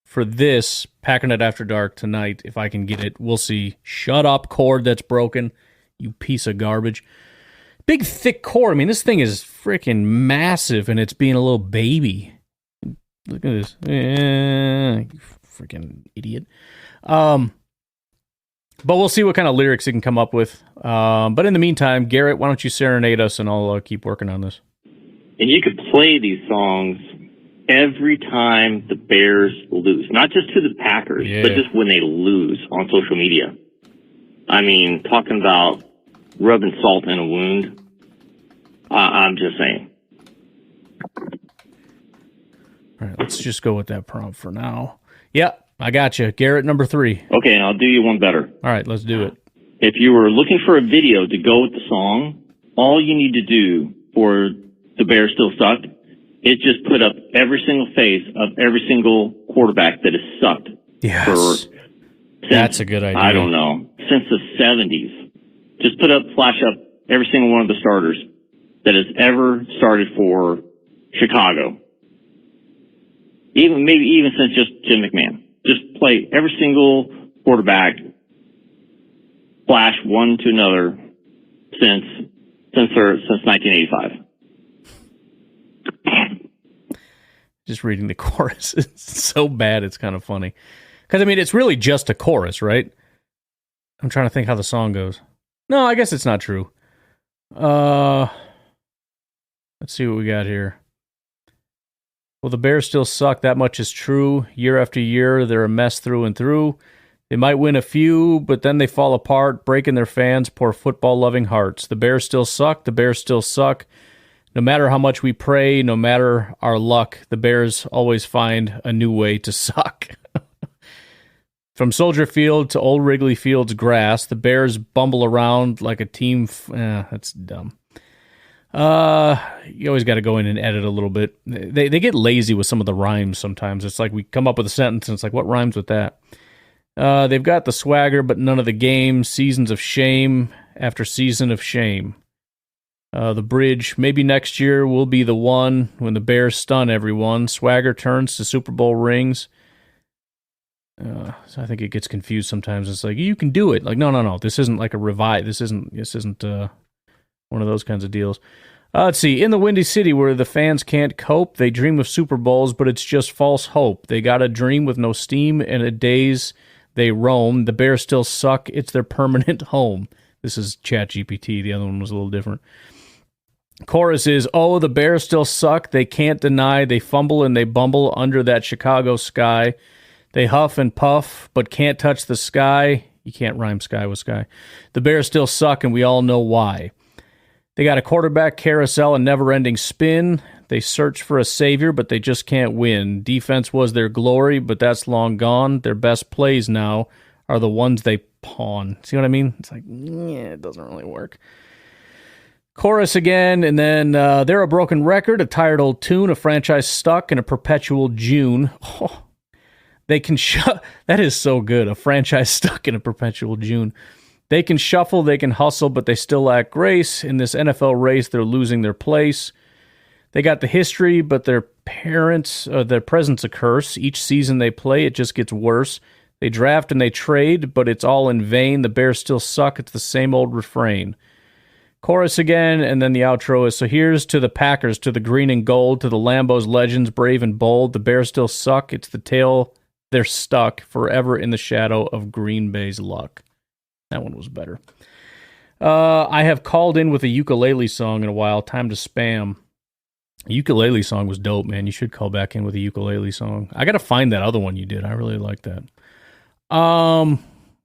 for this Packernet After Dark tonight, if I can get it, we'll see. Shut up, cord that's broken, you piece of garbage. Big, thick cord. I mean, this thing is freaking massive, and it's being a little baby. Look at this. You freaking idiot. But we'll see what kind of lyrics it can come up with. But in the meantime, Garrett, why don't you serenade us, and I'll keep working on this. And you could play these songs every time the Bears lose. Not just to the Packers, but just when they lose on social media. I mean, talking about rubbing salt in a wound. I'm just saying. All right, let's just go with that prompt for now. Yeah, I got you. Garrett number 3. Okay, and I'll do you one better. All right, let's do it. If you were looking for a video to go with the song, all you need to do for the Bears Still Suck is just put up every single face of every single quarterback that has sucked. Yes. That's a good idea. I don't know. Since the 70s. Just flash up every single one of the starters that has ever started for Chicago. Maybe even since just Jim McMahon. Just play every single quarterback, flash one to another since 1985. Just reading the chorus. It's so bad, it's kind of funny. Because, I mean, it's really just a chorus, right? I'm trying to think how the song goes. No, I guess it's not true. Let's see what we got here. Well, the Bears still suck. That much is true. Year after year, they're a mess through and through. They might win a few, but then they fall apart, breaking their fans' poor football-loving hearts. The Bears still suck. The Bears still suck. No matter how much we pray, no matter our luck, the Bears always find a new way to suck. From Soldier Field to Old Wrigley Field's grass, the Bears bumble around like a team. That's dumb. You always got to go in and edit a little bit. They get lazy with some of the rhymes sometimes. It's like we come up with a sentence and it's like, what rhymes with that? They've got the swagger, but none of the game. Seasons of shame after season of shame. The bridge, maybe next year will be the one when the Bears stun everyone. Swagger turns to Super Bowl rings. So I think it gets confused sometimes. It's like, you can do it. Like, no. This isn't like a revive. This isn't one of those kinds of deals. Let's see. In the Windy City where the fans can't cope, they dream of Super Bowls, but it's just false hope. They got a dream with no steam, and a days they roam. The Bears still suck. It's their permanent home. This is ChatGPT. The other one was a little different. Chorus is, oh, the Bears still suck. They can't deny. They fumble and they bumble under that Chicago sky. They huff and puff, but can't touch the sky. You can't rhyme sky with sky. The Bears still suck, and we all know why. They got a quarterback carousel and never-ending spin. They search for a savior, but they just can't win. Defense was their glory, but that's long gone. Their best plays now are the ones they pawn. See what I mean? It's like, yeah, it doesn't really work. Chorus again, and then they're a broken record, a tired old tune, a franchise stuck in a perpetual June. Oh, they can that is so good, a franchise stuck in a perpetual June. They can shuffle, they can hustle, but they still lack grace. In this NFL race, they're losing their place. They got the history, but their presence a curse. Each season they play, it just gets worse. They draft and they trade, but it's all in vain. The Bears still suck. It's the same old refrain. Chorus again, and then the outro is, so here's to the Packers, to the green and gold, to the Lambos legends, brave and bold. The Bears still suck. It's the tale they're stuck forever in the shadow of Green Bay's luck. That one was better. I have called in with a ukulele song in a while. Time to spam. A ukulele song was dope, man. You should call back in with a ukulele song. I got to find that other one you did. I really like that.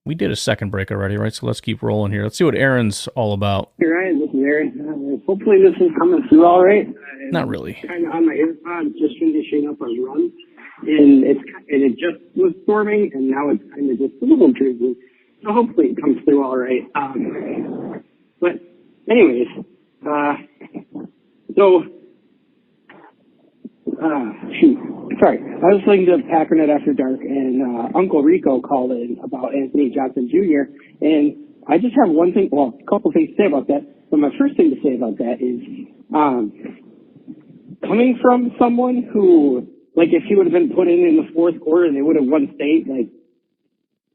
We did a second break already, right? So let's keep rolling here. Let's see what Aaron's all about. Hey, Ryan, this is Aaron. Hopefully this is coming through all right. Not really. Kind of on my AirPods, just finishing up a run. And it just was storming, and now it's kind of just a little drizzly. So hopefully it comes through all right. But anyways, sorry. I was listening to Packernet After Dark, and Uncle Rico called in about Anthony Johnson Jr., and I just have a couple things to say about that. But my first thing to say about that is, coming from someone who, like, if he would have been put in the fourth quarter, they would have won state, like,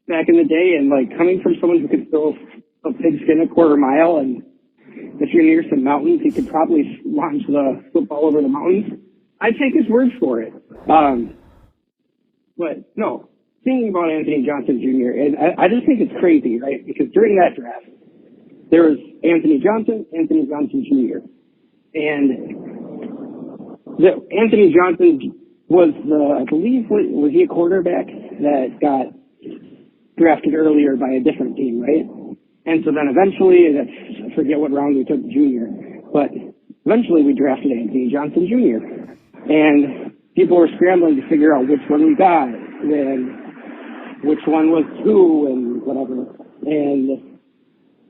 back in the day, and, like, coming from someone who could throw a pigskin a quarter mile, and if you're near some mountains, he could probably launch the football over the mountains. I take his word for it. But no, thinking about Anthony Johnson Jr., and I just think it's crazy, right? Because during that draft, there was Anthony Johnson Jr., and Anthony Johnson was I believe, was he a quarterback that got drafted earlier by a different team, right? And so then eventually, I forget what round we took Junior, but eventually we drafted Anthony Johnson Jr., and people were scrambling to figure out which one we got, and which one was who, and whatever. And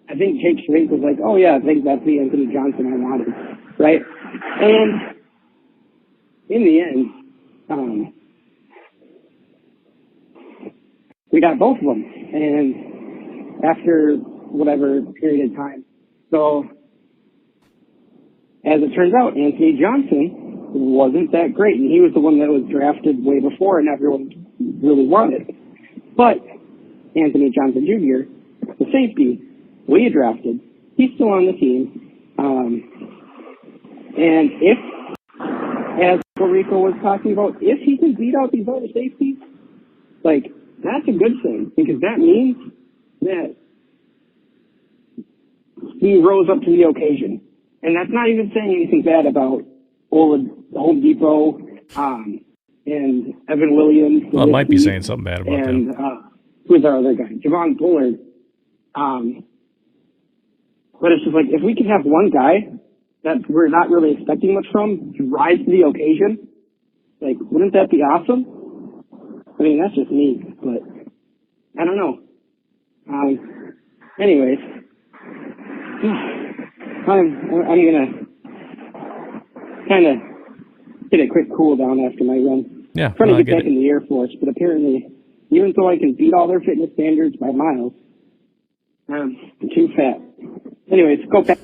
I think Jake Schwenk was like, oh yeah, I think that's the Anthony Johnson I wanted, right? And in the end, we got both of them, and after whatever period of time. So, as it turns out, Anthony Johnson wasn't that great, and he was the one that was drafted way before, and everyone really wanted. But Anthony Johnson Jr., the safety, we drafted, he's still on the team. And if, as Rico was talking about, if he can beat out these other safeties, like, that's a good thing, because that means that he rose up to the occasion. And that's not even saying anything bad about Home Depot, and Evan Williams. Well, it might be saying something bad about and, them. Who's our other guy? Javon Bullard. But it's just like, if we can have one guy that we're not really expecting much from rise to the occasion, like, wouldn't that be awesome? I mean, that's just me, but I don't know. Anyways, I'm gonna kind of get a quick cool down after my run. Yeah, trying to get back in the Air Force, but apparently, even though I can beat all their fitness standards by miles, I'm too fat. Anyways, go back.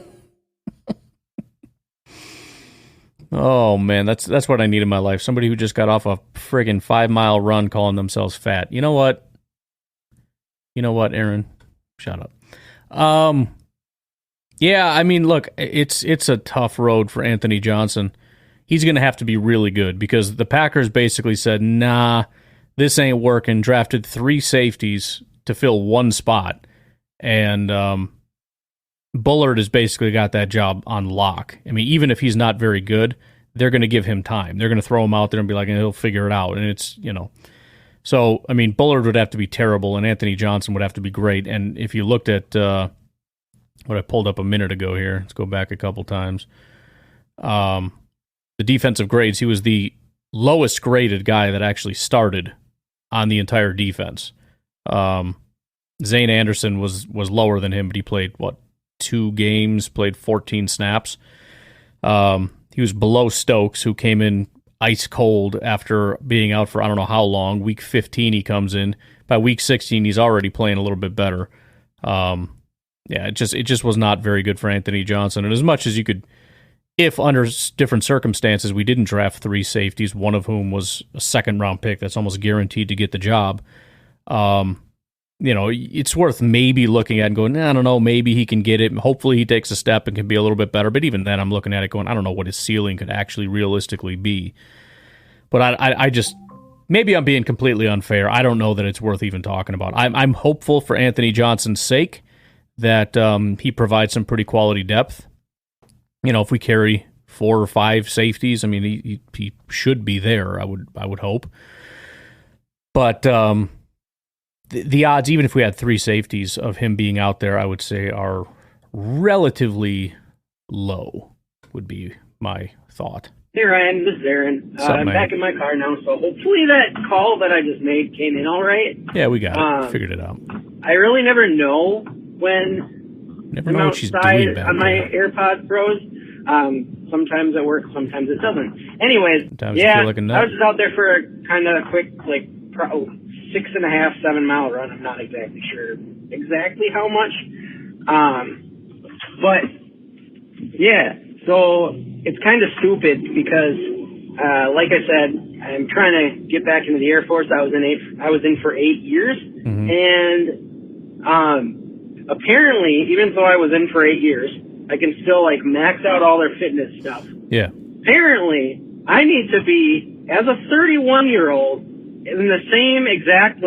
Oh man, that's what I need in my life. Somebody who just got off a friggin' 5-mile run calling themselves fat. You know what? Aaron? Shut up. Yeah, I mean, look, it's a tough road for Anthony Johnson. He's going to have to be really good because the Packers basically said, nah, this ain't working, drafted 3 safeties to fill 1 spot. And Bullard has basically got that job on lock. I mean, even if he's not very good, they're going to give him time. They're going to throw him out there and be like, he'll figure it out. And it's, So, I mean, Bullard would have to be terrible, and Anthony Johnson would have to be great. And if you looked at what I pulled up a minute ago here, let's go back a couple times. The defensive grades, he was the lowest graded guy that actually started on the entire defense. Zane Anderson was lower than him, but he played, 2 games, played 14 snaps. He was below Stokes, who came in ice cold after being out for I don't know how long. Week 15 he comes in. By week 16 he's already playing a little bit better. It just was not very good for Anthony Johnson. And as much as you could, if under different circumstances we didn't draft 3 safeties, one of whom was a 2nd-round pick that's almost guaranteed to get the job, it's worth maybe looking at and going, I don't know, maybe he can get it. Hopefully he takes a step and can be a little bit better. But even then, I'm looking at it going, I don't know what his ceiling could actually realistically be. But I just, maybe I'm being completely unfair. I don't know that it's worth even talking about. I'm hopeful for Anthony Johnson's sake that he provides some pretty quality depth. If we carry 4 or 5 safeties, I mean, he should be there, I would hope. But the odds, even if we had 3 safeties of him being out there, I would say are relatively low, would be my thought. Hey Ryan, this is Aaron. I'm back in my car now, so hopefully that call that I just made came in all right. Yeah, we got it. Figured it out. I really never know when I'm outside on my AirPods froze. Sometimes it works, sometimes it doesn't. Anyways, sometimes you feel like a nut. I was just out there for a kind of quick, 6.5, 7 mile run. I'm not exactly sure exactly how much. But yeah, so it's kind of stupid because, like I said, I'm trying to get back into the Air Force. I was in for 8 years, and apparently, even though I was in for 8 years, I can still max out all their fitness stuff. Yeah. Apparently, I need to be, as a 31-year-old, in the same exact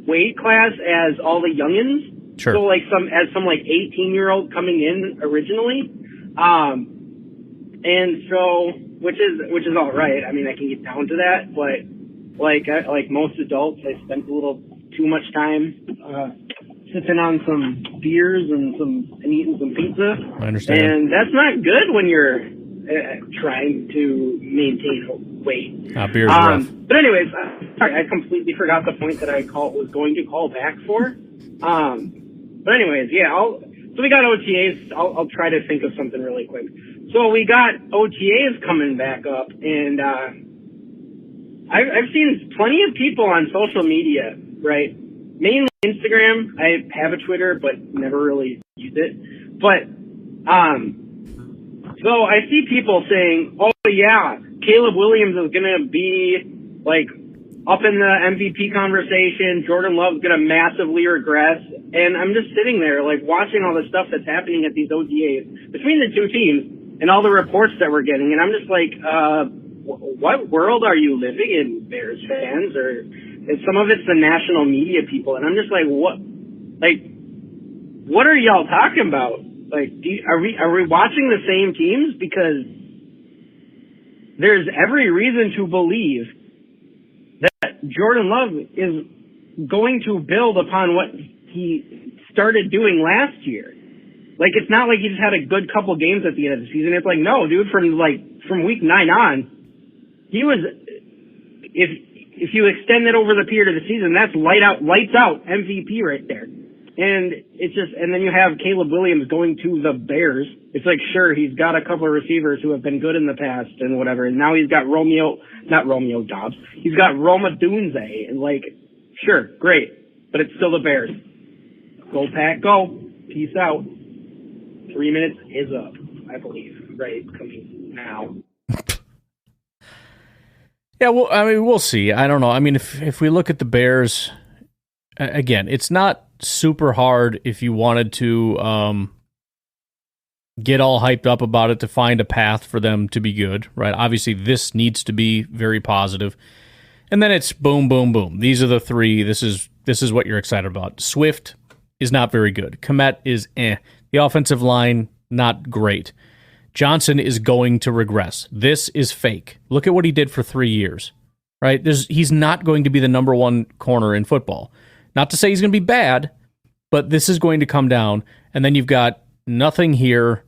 weight class as all the youngins. Sure. So some 18-year-old coming in originally. And so, which is all right. I mean, I can get down to that, but like most adults, I spent a little too much time sipping on some beers and eating some pizza. I understand. And that's not good when you're trying to maintain weight. Beer's rough. But anyways, sorry, I completely forgot the point that I was going to call back for. But anyways, yeah, so we got OTAs. I'll try to think of something really quick. So we got OTAs coming back up, and I've seen plenty of people on social media, right? Mainly Instagram. I have a Twitter, but never really use it. But so I see people saying, "Oh yeah, Caleb Williams is gonna be up in the MVP conversation. Jordan Love's gonna massively regress." And I'm just sitting there watching all the stuff that's happening at these OTAs between the two teams and all the reports that we're getting. And I'm just what world are you living in, Bears fans? Or some of it's the national media people. And I'm just what? what are y'all talking about? Like, are we watching the same teams? Because there's every reason to believe that Jordan Love is going to build upon what he started doing last year. Like, it's not like he just had a good couple games at the end of the season. It's like, no, dude, from week 9 on, he was, if you extend it over the period of the season, that's lights out MVP right there. And it's just, and then you have Caleb Williams going to the Bears. It's like, sure, he's got a couple of receivers who have been good in the past and whatever. And now he's got not Romeo Dobbs. He's got Roma Dunze. And like, sure, great. But it's still the Bears. Go Pack, go. Peace out. 3 minutes is up, I believe. Right, coming now. Yeah, well, I mean, we'll see. I don't know. I mean, if we look at the Bears, again, it's not super hard if you wanted to get all hyped up about it to find a path for them to be good, right? Obviously, this needs to be very positive. And then it's boom, boom, boom. These are the three. This is what you're excited about. Swift is not very good. Kmet is eh. The offensive line, not great. Johnson is going to regress. This is fake. Look at what he did for 3 years, right? He's not going to be the number one corner in football. Not to say he's going to be bad, but this is going to come down. And then you've got nothing here.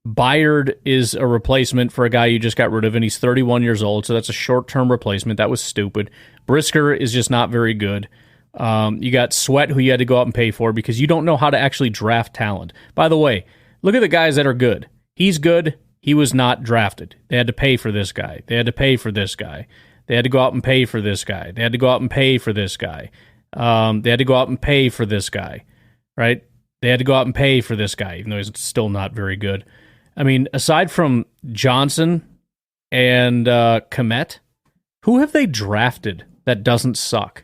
Byard is a replacement for a guy you just got rid of, and he's 31 years old, so that's a short-term replacement. That was stupid. Brisker is just not very good. You got Sweat, who you had to go out and pay for because you don't know how to actually draft talent. By the way, look at the guys that are good. He's good. He was not drafted. They had to pay for this guy. They had to pay for this guy. They had to go out and pay for this guy. They had to go out and pay for this guy. They had to go out and pay for this guy, right? They had to go out and pay for this guy, even though he's still not very good. I mean, aside from Johnson and Kmet, who have they drafted that doesn't suck?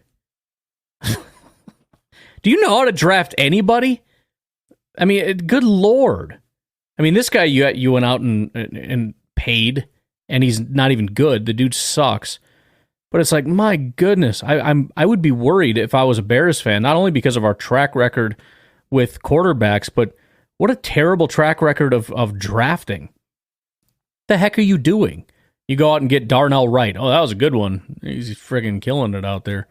Do you know how to draft anybody? I mean, good Lord. I mean, this guy you went out and paid, and he's not even good. The dude sucks. But it's like, my goodness, I would be worried if I was a Bears fan, not only because of our track record with quarterbacks, but what a terrible track record of drafting. The heck are you doing? You go out and get Darnell Wright. Oh, that was a good one. He's friggin' killing it out there.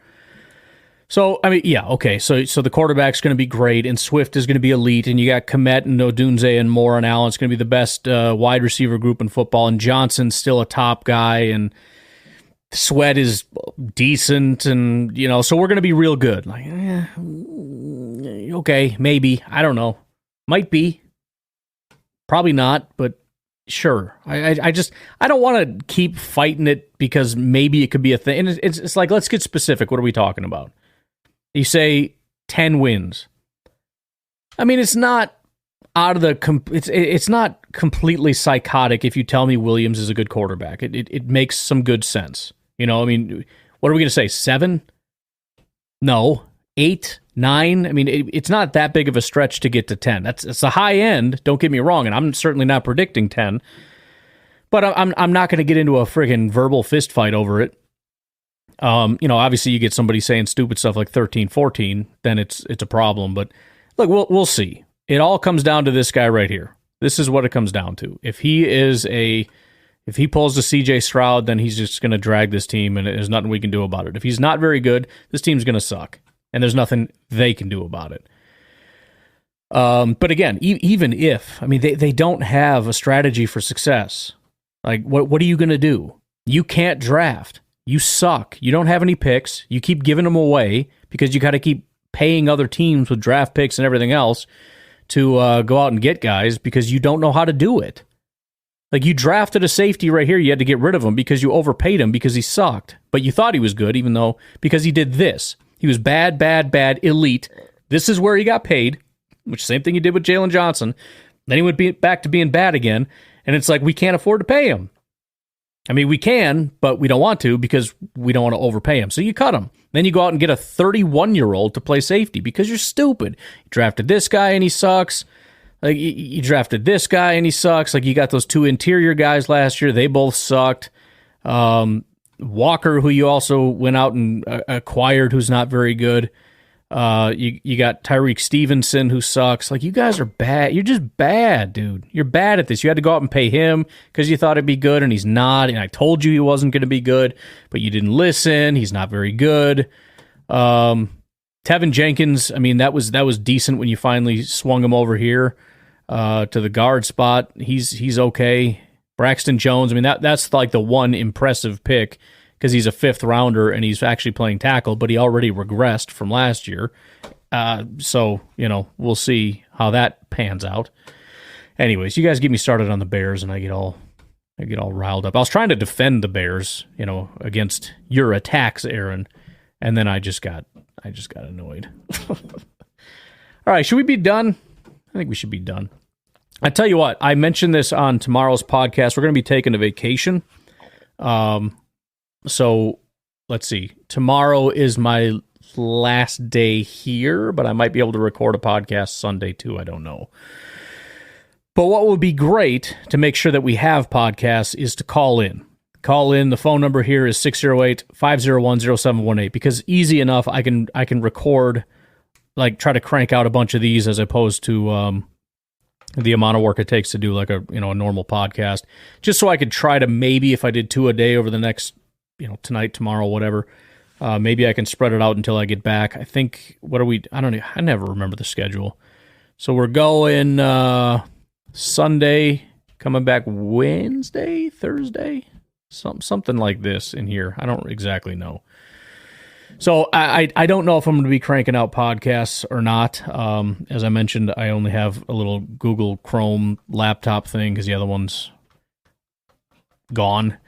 So, I mean, yeah, okay. So the quarterback's going to be great, and Swift is going to be elite, and you got Kmet and Odunze and Moore and Allen. It's going to be the best wide receiver group in football, and Johnson's still a top guy, and Sweat is decent, and, you know, so we're going to be real good. Like, okay, maybe. I don't know. Might be. Probably not, but sure. I don't want to keep fighting it because maybe it could be a thing. And it's like, let's get specific. What are we talking about? You say 10 wins. I mean, it's not out of the it's not completely psychotic if you tell me Williams is a good quarterback. It makes some good sense. You know, I mean, what are we going to say? 7? No. 8, 9. I mean, it's not that big of a stretch to get to 10. It's a high end. Don't get me wrong, and I'm certainly not predicting 10. But I'm not going to get into a friggin' verbal fist fight over it. You know, obviously you get somebody saying stupid stuff like 13, 14, then it's a problem. But look, we'll see. It all comes down to this guy right here. This is what it comes down to. If he pulls the CJ Stroud, then he's just going to drag this team, and there's nothing we can do about it. If he's not very good, this team's going to suck, and there's nothing they can do about it. But again, even if, I mean, they don't have a strategy for success. Like, what are you going to do? You can't draft. You suck. You don't have any picks. You keep giving them away because you got to keep paying other teams with draft picks and everything else to go out and get guys because you don't know how to do it. Like, you drafted a safety right here. You had to get rid of him because you overpaid him because he sucked. But you thought he was good, even though, because he did this. He was bad, elite. This is where he got paid, which same thing he did with Jalen Johnson. Then he went back to being bad again. And it's like, we can't afford to pay him. I mean, we can, but we don't want to because we don't want to overpay him. So you cut him. Then you go out and get a 31-year-old to play safety because you're stupid. You drafted this guy and he sucks. Like, you drafted this guy and he sucks. Like, you got those 2 interior guys last year. They both sucked. Walker, who you also went out and acquired, who's not very good. You got Tyreek Stevenson, who sucks. Like, you guys are bad. You're just bad, dude. You're bad at this. You had to go out and pay him because you thought it'd be good, and he's not. And I told you he wasn't going to be good, but you didn't listen. He's not very good. Tevin Jenkins, I mean, that was decent when you finally swung him over here to the guard spot. He's okay. Braxton Jones, I mean, that's like the one impressive pick, because he's a 5th rounder and he's actually playing tackle, but he already regressed from last year. So, we'll see how that pans out. Anyways, you guys get me started on the Bears and I get all riled up. I was trying to defend the Bears, against your attacks, Aaron, and then I just got annoyed. All right, should we be done? I think we should be done. I tell you what, I mentioned this on tomorrow's podcast. We're going to be taking a vacation. So let's see. Tomorrow is my last day here, but I might be able to record a podcast Sunday too. I don't know. But what would be great to make sure that we have podcasts is to call in. Call in. The phone number here is 608-501-0718, because easy enough, I can record, like, try to crank out a bunch of these as opposed to the amount of work it takes to do like a normal podcast. Just so I could try to, maybe if I did 2 a day over the next, tonight, tomorrow, whatever, maybe I can spread it out until I get back. I think, I never remember the schedule. So we're going Sunday, coming back Wednesday, Thursday, something like this in here. I don't exactly know. So I don't know if I'm going to be cranking out podcasts or not. As I mentioned, I only have a little Google Chrome laptop thing because the other one's gone.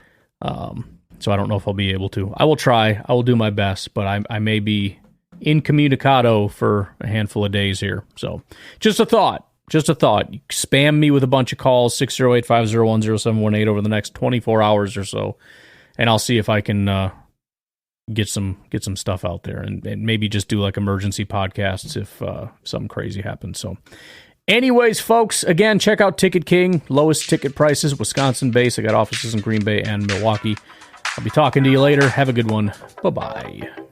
So I don't know if I'll be able to. I will try. I will do my best, but I may be incommunicado for a handful of days here. So just a thought. You spam me with a bunch of calls, 608-501-0718 over the next 24 hours or so, and I'll see if I can get some stuff out there and maybe just do like emergency podcasts if something crazy happens. So anyways, folks, again, check out Ticket King, lowest ticket prices, Wisconsin based. I got offices in Green Bay and Milwaukee. I'll be talking to you later. Have a good one. Bye-bye.